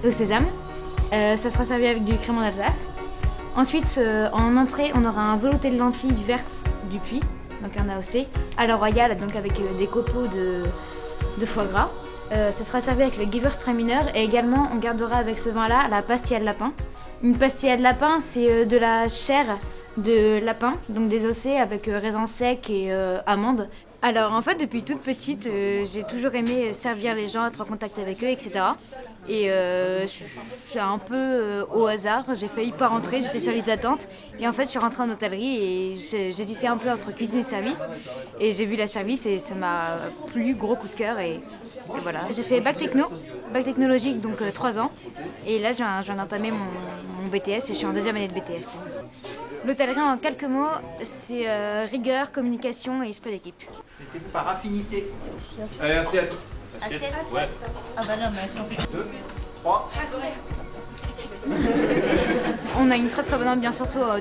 Au sésame, ça sera servi avec du crémant d'Alsace. Ensuite, en entrée, on aura un velouté de lentilles vertes du Puy, donc un AOC, à la royale, donc avec des copeaux de foie gras. Ça sera servi avec le Gewürztraminer et également on gardera avec ce vin-là la pastilla de lapin. Une pastilla de lapin, c'est de la chair de lapin, donc désossée avec raisins secs et amandes. Alors en fait, depuis toute petite, j'ai toujours aimé servir les gens, être en contact avec eux, etc. Et c'est un peu au hasard, j'ai failli pas rentrer, j'étais sur liste d'attente. Et en fait, je suis rentrée en hôtellerie et j'hésitais un peu entre cuisine et service. Et j'ai vu la service et ça m'a plu, gros coup de cœur. Et voilà. J'ai fait bac technologique, donc 3 ans. Et là, je viens d'entamer mon BTS et je suis en 2e année de BTS. L'hôtellerie, en quelques mots, c'est rigueur, communication et esprit d'équipe. Mettez-vous par affinité. Allez, assiette. Assiette. Ouais. Ah bah non, mais elles sont... 2, 3. On a une très très bonne ambiance, surtout en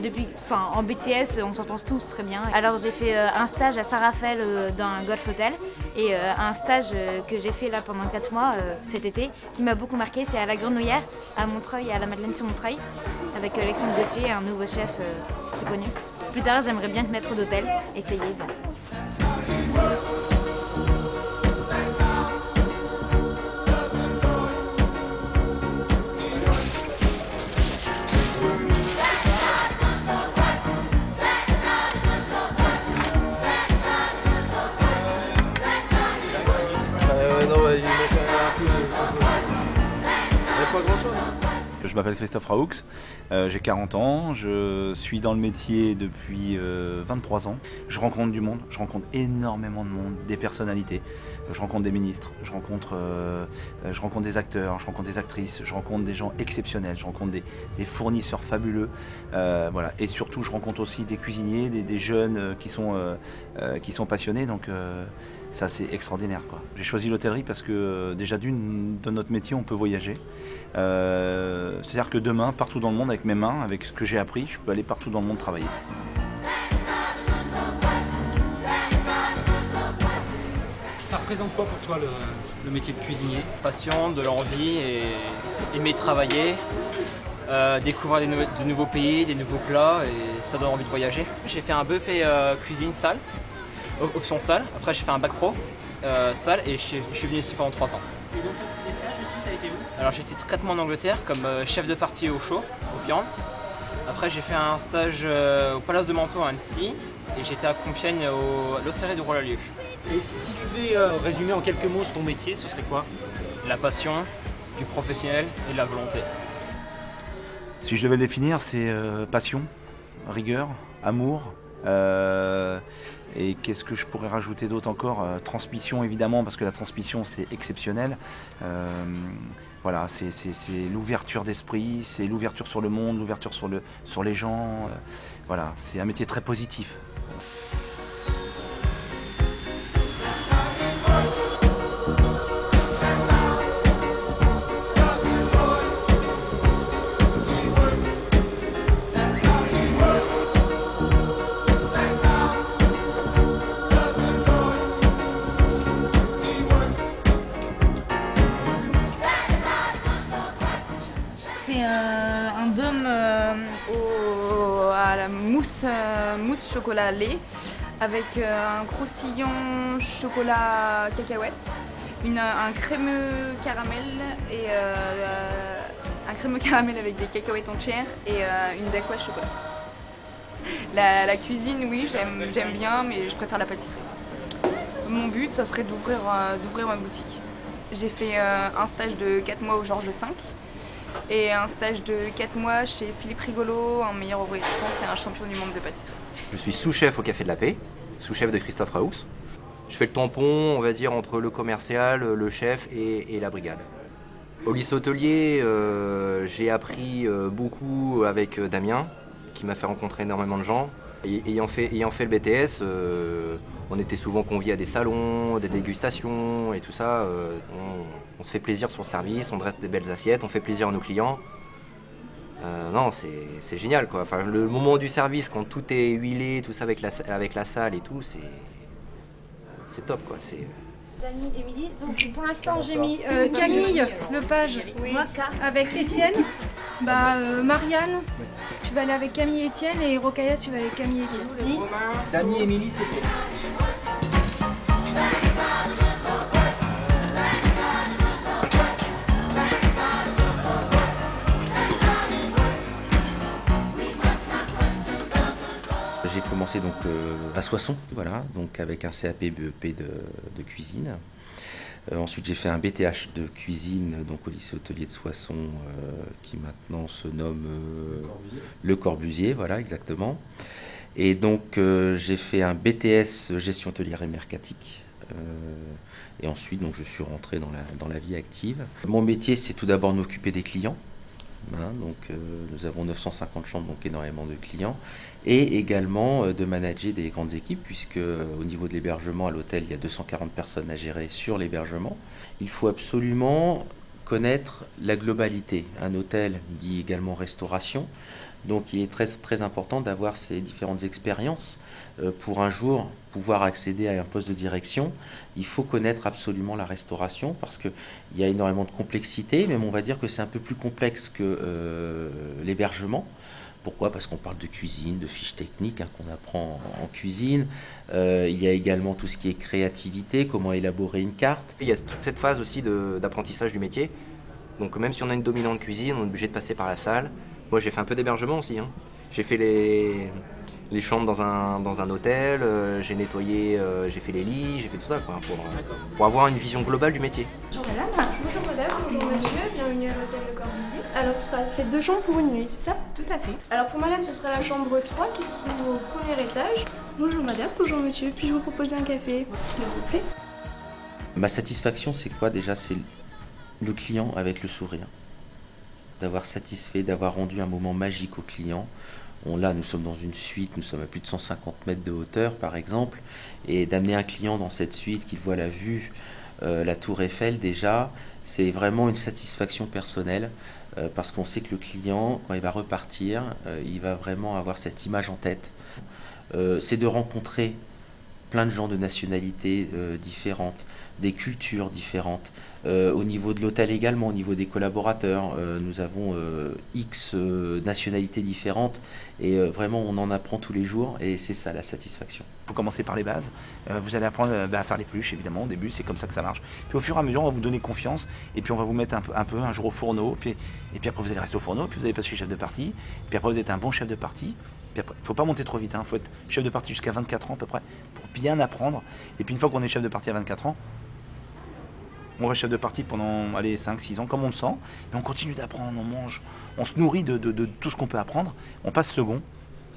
BTS, on s'entend tous très bien. Alors j'ai fait un stage à Saint-Raphaël dans un golf hôtel et un stage que j'ai fait là pendant 4 mois cet été qui m'a beaucoup marqué, c'est à la Grenouillère, à Montreuil, à la Madeleine-sur-Montreuil, avec Alexandre Gauthier, un nouveau chef très connu. Plus tard, j'aimerais bien être maître d'hôtel, essayer de... Non, il manque un peu. Il n'y a pas grand-chose. Je m'appelle Christophe Raoux, j'ai 40 ans, je suis dans le métier depuis 23 ans. Je rencontre du monde, je rencontre énormément de monde, des personnalités. Je rencontre des ministres, je rencontre des acteurs, je rencontre des actrices, je rencontre des gens exceptionnels, je rencontre des fournisseurs fabuleux. Voilà. Et surtout, je rencontre aussi des cuisiniers, des jeunes qui sont passionnés. Donc, ça, c'est extraordinaire, quoi. J'ai choisi l'hôtellerie parce que déjà dans notre métier, on peut voyager. C'est-à-dire que demain, partout dans le monde, avec mes mains, avec ce que j'ai appris, je peux aller partout dans le monde travailler. Ça représente quoi pour toi le métier de cuisinier ? Passion, de l'envie et aimer travailler, découvrir de nouveaux pays, des nouveaux plats et ça donne envie de voyager. J'ai fait un BEP cuisine salle, option salle. Après j'ai fait un bac pro salle et je suis venu ici pendant 3 ans. Et donc les stages aussi, ça a été où ? Alors j'ai été 4 mois en Angleterre comme chef de partie au chaud, aux viandes. Après j'ai fait un stage au Palace de Manteau à Annecy et j'étais à Compiègne à l'Hostellerie du Roi Lalieu. Et si tu devais résumer en quelques mots ton métier, ce serait quoi ? La passion, du professionnel et de la volonté. Si je devais le définir, c'est passion, rigueur, amour. Et qu'est-ce que je pourrais rajouter d'autre encore ? Transmission évidemment, parce que la transmission c'est exceptionnel. Voilà, c'est l'ouverture d'esprit, c'est l'ouverture sur le monde, l'ouverture sur les gens. Voilà, c'est un métier très positif. C'est un dôme à la mousse chocolat lait avec un croustillant chocolat cacahuète, un crémeux caramel et un crémeux caramel avec des cacahuètes entières et une daqouache chocolat. La cuisine, oui, j'aime bien, mais je préfère la pâtisserie. Mon but, ça serait d'ouvrir ma boutique. J'ai fait un stage de 4 mois au Georges V et un stage de 4 mois chez Philippe Rigolo, un meilleur ouvrier de France et un champion du monde de pâtisserie. Je suis sous-chef au Café de la Paix, sous-chef de Christophe Raoux. Je fais le tampon, on va dire, entre le commercial, le chef et la brigade. Au lycée hôtelier, j'ai appris beaucoup avec Damien, qui m'a fait rencontrer énormément de gens. Et ayant fait le BTS, on était souvent conviés à des salons, des dégustations et tout ça. On se fait plaisir sur le service, on dresse des belles assiettes, on fait plaisir à nos clients. Non, c'est génial quoi. Enfin, le moment du service, quand tout est huilé, tout ça avec la salle et tout, c'est top quoi. Dani, Émilie. Donc pour l'instant j'ai mis Camille Lepage avec Étienne. Marianne, tu vas aller avec Camille et Étienne, et Rokhaya, tu vas avec Camille et Étienne. Dani, Émilie, c'est fait. J'ai commencé donc à Soissons, voilà, donc avec un CAP BEP de cuisine. Ensuite j'ai fait un BTH de cuisine donc au lycée hôtelier de Soissons qui maintenant se nomme Le Corbusier, voilà exactement. Et donc j'ai fait un BTS gestion hôtelière et mercatique. Et ensuite donc je suis rentré dans la vie active. Mon métier c'est tout d'abord de m'occuper des clients. Nous avons 950 chambres, donc énormément de clients, et également de manager des grandes équipes, puisque au niveau de l'hébergement à l'hôtel, il y a 240 personnes à gérer sur l'hébergement. Il faut absolument connaître la globalité. Un hôtel dit également restauration, donc il est très, très important d'avoir ces différentes expériences pour un jour pouvoir accéder à un poste de direction. Il faut connaître absolument la restauration parce qu'il y a énormément de complexité, même on va dire que c'est un peu plus complexe que l'hébergement. Pourquoi ? Parce qu'on parle de cuisine, de fiches techniques qu'on apprend en cuisine. Il y a également tout ce qui est créativité, comment élaborer une carte. Il y a toute cette phase aussi d'apprentissage du métier. Donc même si on a une dominante cuisine, on est obligé de passer par la salle. Moi j'ai fait un peu d'hébergement aussi. J'ai fait les chambres dans un hôtel, j'ai nettoyé, j'ai fait les lits, j'ai fait tout ça quoi, pour avoir une vision globale du métier. Bonjour madame. Bonjour madame, bonjour monsieur, bienvenue à l'hôtel Le Corbusier. Alors c'est 2 chambres pour une nuit, c'est ça? Tout à fait. Alors pour madame ce sera la chambre 3 qui se trouve au premier étage. Bonjour madame, bonjour monsieur, puis-je vous proposer un café s'il vous plaît? Ma satisfaction c'est quoi déjà? C'est le client avec le sourire. D'avoir satisfait, d'avoir rendu un moment magique au client. Là, nous sommes dans une suite, nous sommes à plus de 150 mètres de hauteur, par exemple, et d'amener un client dans cette suite, qu'il voit la vue, la tour Eiffel, déjà, c'est vraiment une satisfaction personnelle, parce qu'on sait que le client, quand il va repartir, il va vraiment avoir cette image en tête. C'est de rencontrer plein de gens de nationalités différentes, des cultures différentes. Au niveau de l'hôtel également, au niveau des collaborateurs, nous avons X nationalités différentes et vraiment on en apprend tous les jours et c'est ça la satisfaction. Il faut commencer par les bases. Vous allez apprendre à faire les peluches évidemment au début, c'est comme ça que ça marche. Puis au fur et à mesure on va vous donner confiance et puis on va vous mettre un jour au fourneau et puis après vous allez rester au fourneau, puis vous allez passer chef de partie, puis après vous êtes un bon chef de partie. Il ne faut pas monter trop vite, il faut être chef de partie jusqu'à 24 ans à peu près pour bien apprendre. Et puis une fois qu'on est chef de partie à 24 ans, on reste chef de partie pendant 5-6 ans comme on le sent. Et on continue d'apprendre, on mange, on se nourrit de tout ce qu'on peut apprendre. On passe second.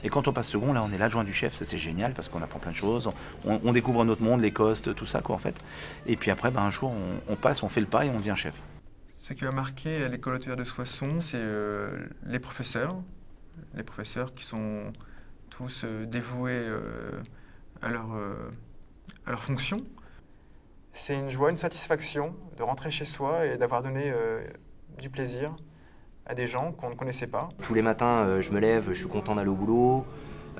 Et quand on passe second, là on est l'adjoint du chef, ça c'est génial parce qu'on apprend plein de choses. On découvre un autre monde, les costes, tout ça quoi en fait. Et puis après, un jour on passe, on fait le pas et on devient chef. Ce qui m'a marqué à l'école hôtelière de Soissons, c'est les professeurs. Les professeurs qui sont tous dévoués à leur fonction. C'est une joie, une satisfaction de rentrer chez soi et d'avoir donné du plaisir à des gens qu'on ne connaissait pas. Tous les matins, je me lève, je suis content d'aller au boulot.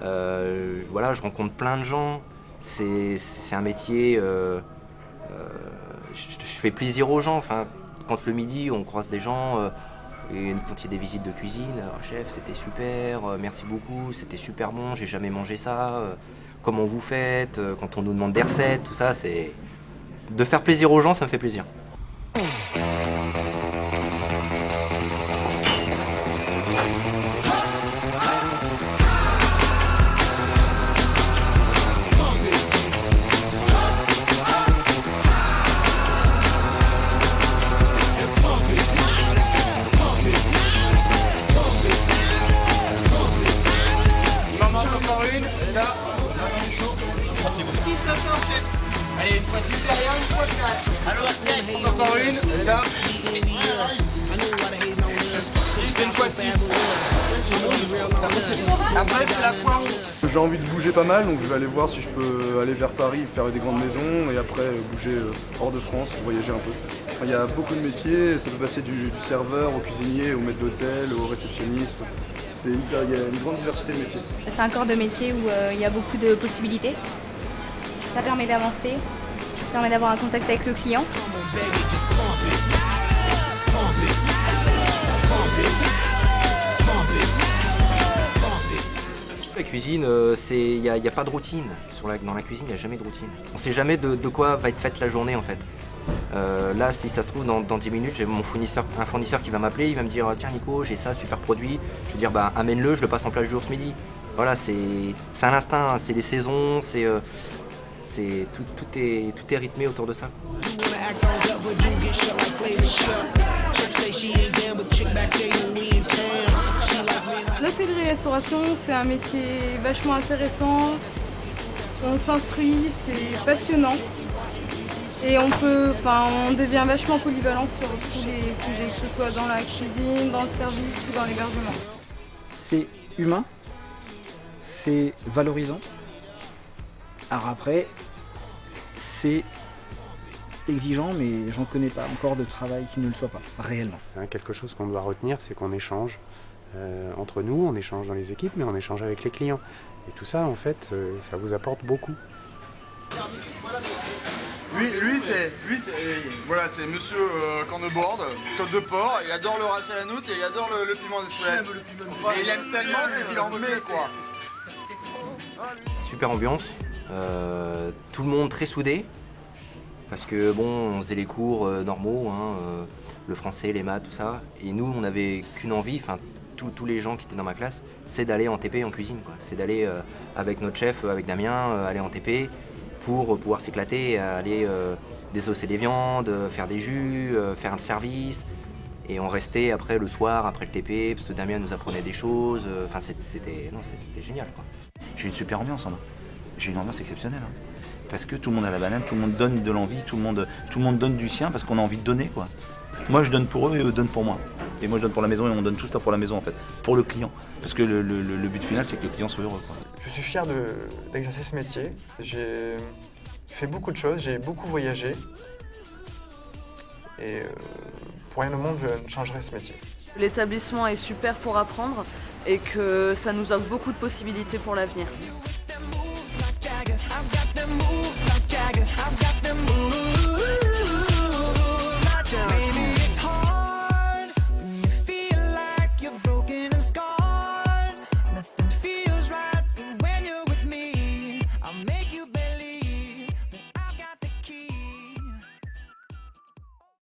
Voilà, je rencontre plein de gens. C'est un métier... je fais plaisir aux gens. Enfin, quand le midi, on croise des gens... Et quand il y a des visites de cuisine, chef, c'était super, merci beaucoup, c'était super bon, j'ai jamais mangé ça, comment vous faites, quand on nous demande des recettes, tout ça, c'est... De faire plaisir aux gens, ça me fait plaisir. Allez, une fois 6 derrière, une fois 4. Allô, encore une, elle est là. C'est une fois 6. Après, c'est la foire. J'ai envie de bouger pas mal, donc je vais aller voir si je peux aller vers Paris, faire des grandes maisons et après bouger hors de France, voyager un peu. Enfin, il y a beaucoup de métiers, ça peut passer du serveur au cuisinier, au maître d'hôtel, au réceptionniste. Il y a une grande diversité de métiers. C'est un corps de métier où il y a beaucoup de possibilités. Ça permet d'avancer, ça permet d'avoir un contact avec le client. La cuisine, il n'y a pas de routine. Dans la cuisine, il n'y a jamais de routine. On ne sait jamais de quoi va être faite la journée en fait. Là, si ça se trouve, dans 10 minutes, j'ai un fournisseur qui va m'appeler, il va me dire « Tiens Nico, j'ai ça, super produit ». Je vais dire « Amène-le, je le passe en plage du jour ce midi ». Voilà, c'est à l'instinct, c'est les saisons, tout est rythmé autour de ça. L'hôtellerie-restauration, c'est un métier vachement intéressant. On s'instruit, c'est passionnant. Et on devient vachement polyvalent sur tous les sujets, que ce soit dans la cuisine, dans le service ou dans l'hébergement. C'est humain, c'est valorisant. Alors après, c'est exigeant, mais j'en connais pas encore de travail qui ne le soit pas, réellement. Quelque chose qu'on doit retenir, c'est qu'on échange entre nous, on échange dans les équipes, mais on échange avec les clients. Et tout ça, en fait, ça vous apporte beaucoup. Lui c'est monsieur Cornebord, Côte de Porc, il adore le ras à la noute et il adore le piment d'Espelette. Et il aime tellement, c'est qu'il en met quoi. Super ambiance, tout le monde très soudé, parce que on faisait les cours normaux, le français, les maths, tout ça, et nous on n'avait qu'une envie, tous les gens qui étaient dans ma classe, c'est d'aller en TP en cuisine, quoi. C'est d'aller avec notre chef, avec Damien, aller en TP pour pouvoir s'éclater, aller désosser des viandes, faire des jus, faire le service. Et on restait après le soir, après le TP, parce que Damien nous apprenait des choses. C'était génial, quoi. J'ai une super ambiance en moi. J'ai une ambiance exceptionnelle. Parce que tout le monde a la banane, tout le monde donne de l'envie, tout le monde donne du sien parce qu'on a envie de donner, quoi. Moi je donne pour eux et eux donnent pour moi. Et moi je donne pour la maison et on donne tout ça pour la maison en fait. Pour le client. Parce que le but final c'est que le client soit heureux, quoi. Je suis fier d'exercer ce métier. J'ai fait beaucoup de choses, j'ai beaucoup voyagé. Et pour rien au monde, je ne changerai ce métier. L'établissement est super pour apprendre et que ça nous offre beaucoup de possibilités pour l'avenir.